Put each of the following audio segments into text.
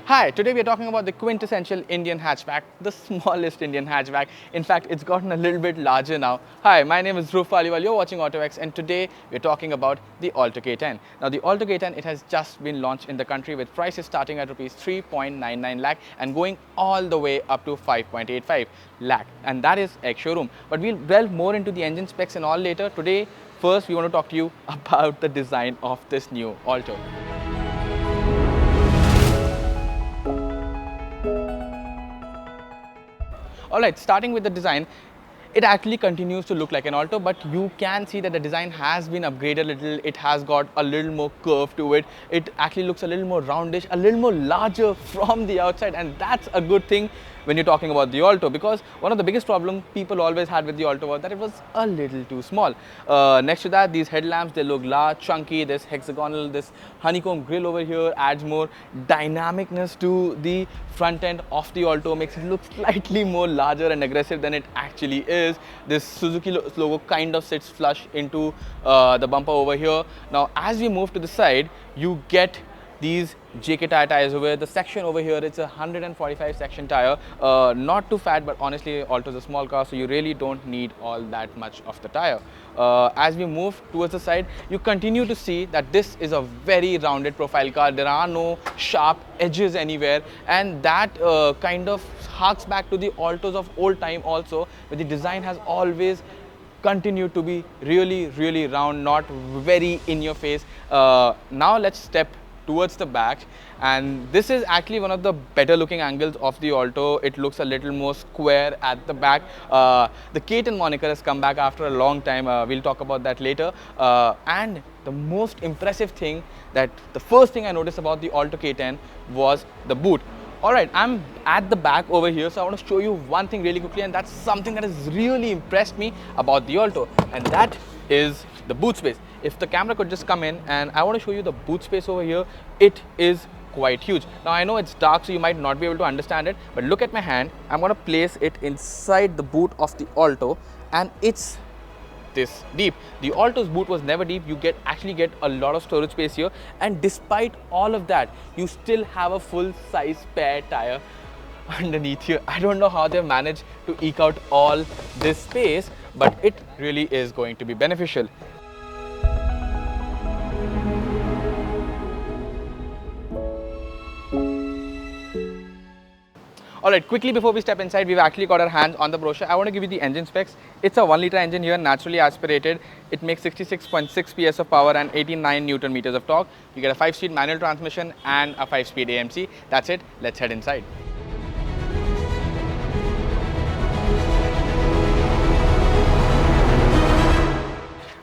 Hi, today we are talking about the quintessential Indian hatchback, the smallest Indian hatchback. In fact, it's gotten a little bit larger now. Hi, my name is Dhruv, Paliwal, you're watching autoX, and today we're talking about the Alto K10. Now, the Alto K10, it has just been launched in the country with prices starting at rupees 3.99 lakh and going all the way up to 5.85 lakh, and that is ex-showroom. But we'll delve more into the engine specs and all later. Today, first we want to talk to you about the design of this new Alto. Alright, starting with the design, it actually continues to look like an Alto, but you can see that the design has been upgraded a little. It has got a little more curve to it. It actually looks a little more roundish, a little more larger from the outside, and that's a good thing when you're talking about the Alto, because one of the biggest problems people always had with the Alto was that it was a little too small. Next to that, these headlamps, they look large, chunky, this hexagonal, this honeycomb grille over here adds more dynamicness to the front end of the Alto, makes it look slightly more larger and aggressive than it actually is. This Suzuki logo kind of sits flush into the bumper over here. Now, as we move to the side, you get these JK tires over here. The section over here, it's a 145 section tire, not too fat, but honestly Alto is a small car, so you really don't need all that much of the tire. As we move towards the side, you continue to see that this is a very rounded profile car. There are no sharp edges anywhere, and that kind of harks back to the Altos of old time also, where the design has always continued to be really round, not very in your face. Now let's step towards the back, and this is actually one of the better looking angles of the Alto. It looks a little more square at the back. The K10 moniker has come back after a long time. We'll talk about that later. And the most impressive thing, that the first thing I noticed about the Alto K10 was the boot. Alright, I'm at the back over here, so I want to show you one thing really quickly, and that's something that has really impressed me about the Alto, and that is the boot space. If the camera could just come in, and I want to show you the boot space over here, it is quite huge. Now, I know it's dark, so you might not be able to understand it, but look at my hand. I'm going to place it inside the boot of the Alto, and it's this deep. The Alto's boot was never deep. You actually get a lot of storage space here, and despite all of that, you still have a full size spare tire underneath here. I don't know how they've managed to eke out all this space, but it really is going to be beneficial. Alright, quickly before we step inside, we've actually got our hands on the brochure. I want to give you the engine specs. It's a 1 litre engine here, naturally aspirated. It makes 66.6 PS of power and 89 Newton meters of torque. You get a 5-speed manual transmission and a 5-speed AMC. That's it. Let's head inside.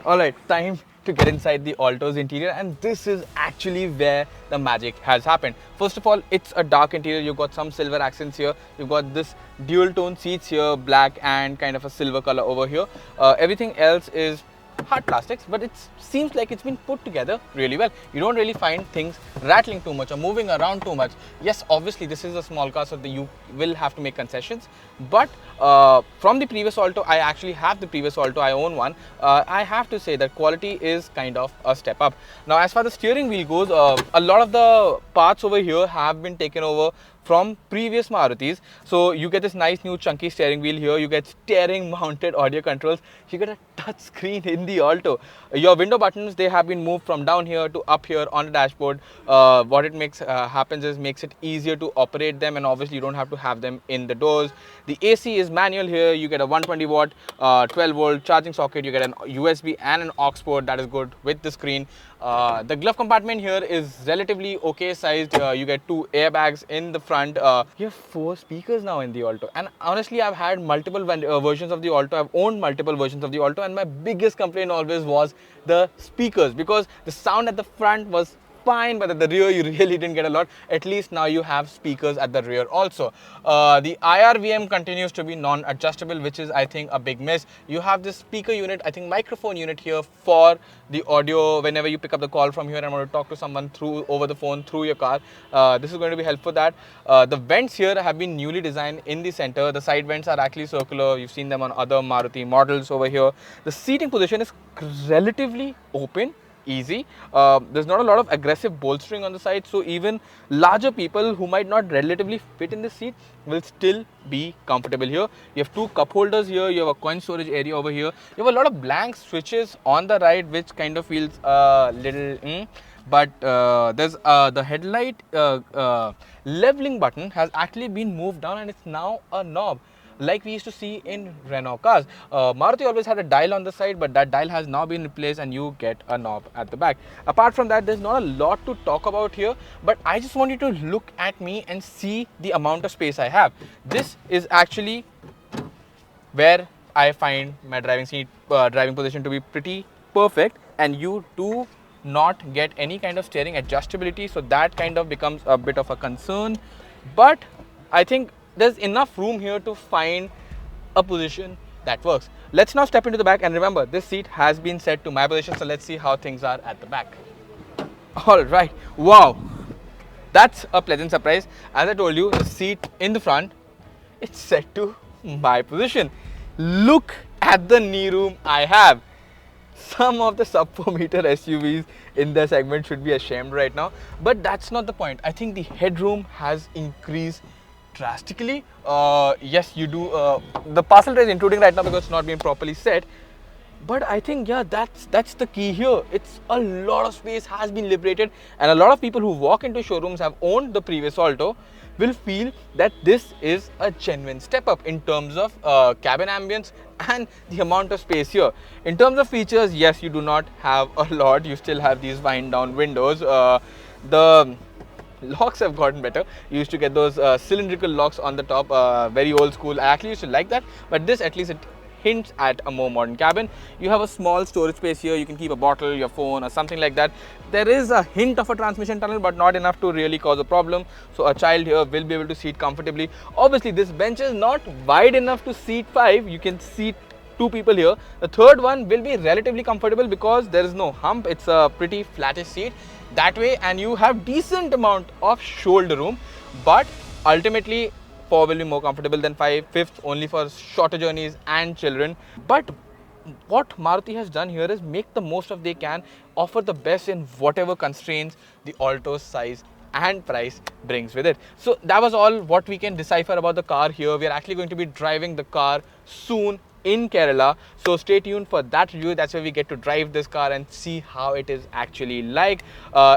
Alright, time to get inside the Alto's interior, and this is actually where the magic has happened. First of all, it's a dark interior. You've got some silver accents here. You've got this dual tone seats here, black and kind of a silver color over here. Everything else is hard plastics, but it seems like it's been put together really well. You don't really find things rattling too much or moving around too much. Yes, obviously this is a small car, so you will have to make concessions, but from the previous Alto, I actually have the previous Alto, I own one. I have to say that quality is kind of a step up. Now, as far as the steering wheel goes, a lot of the parts over here have been taken over from previous Marutis. So you get this nice new chunky steering wheel here. You get steering mounted audio controls. You get a touch screen in the Alto. Your window buttons, they have been moved from down here to up here on the dashboard. What it happens is makes it easier to operate them, and obviously you don't have to have them in the doors. The AC is manual here. You get a 120 watt 12 volt charging socket. You get an USB and an aux port. That is good with the screen. The glove compartment here is relatively okay sized. You get 2 airbags in the front. You have 4 speakers now in the Alto, and honestly I've had multiple versions of the Alto. I've owned multiple versions of the Alto, and my biggest complaint always was the speakers, because the sound at the front was fine, but at the rear you really didn't get a lot. At least now you have speakers at the rear also. The IRVM continues to be non-adjustable, which is, I think, a big miss. You have this speaker unit, I think microphone unit here for the audio whenever you pick up the call from here and want to talk to someone over the phone through your car. This is going to be helpful for that. The vents here have been newly designed in the center. The side vents are actually circular. You've seen them on other Maruti models over here. The seating position is relatively open. easy. There's not a lot of aggressive bolstering on the side, so even larger people who might not relatively fit in this seat will still be comfortable here. You have two cup holders here, you have a coin storage area over here, you have a lot of blank switches on the right, which kind of feels a little but there's the headlight leveling button has actually been moved down and it's now a knob, like we used to see in Renault cars. Maruti always had a dial on the side, but that dial has now been replaced and you get a knob at the back. Apart from that, there's not a lot to talk about here, but I just want you to look at me and see the amount of space I have. This is actually where I find my driving position to be pretty perfect, and you do not get any kind of steering adjustability, so that kind of becomes a bit of a concern. But I think there's enough room here to find a position that works. Let's now step into the back, and remember, this seat has been set to my position, so let's see how things are at the back. All right, wow, that's a pleasant surprise. As I told you, the seat in the front, it's set to my position. Look at the knee room I have. Some of the sub 4 meter SUVs in the segment should be ashamed right now, but that's not the point. I think the headroom has increased drastically. Yes, you do. The parcel tray is intruding right now because it's not being properly set. But I think, yeah, that's the key here. It's a lot of space has been liberated, and a lot of people who walk into showrooms have owned the previous Alto will feel that this is a genuine step up in terms of cabin ambience and the amount of space here. In terms of features, yes, you do not have a lot. You still have these wind down windows. The locks have gotten better. You used to get those cylindrical locks on the top, very old school. I actually used to like that, but this, at least, it hints at a more modern cabin. You have a small storage space here. You can keep a bottle, your phone, or something like that. There is a hint of a transmission tunnel, but not enough to really cause a problem. So a child here will be able to seat comfortably. Obviously, this bench is not wide enough to seat 5. You can seat 2 people here. The third one will be relatively comfortable because there is no hump. It's a pretty flattish seat that way, and you have decent amount of shoulder room. But ultimately, 4 will be more comfortable than 5, 5th only for shorter journeys and children. But what Maruti has done here is make the most of they can, offer the best in whatever constraints the Alto's size and price brings with it. So that was all what we can decipher about the car here. We are actually going to be driving the car soon in Kerala, so stay tuned for that review. That's where we get to drive this car and see how it is actually like.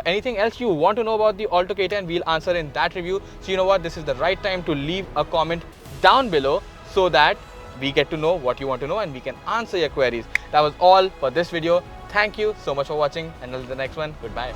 Anything else you want to know about the Alto K10, we'll answer in that review. So you know what, this is the right time to leave a comment down below so that we get to know what you want to know and we can answer your queries. That was all for this video. Thank you so much for watching, and until the next one, goodbye.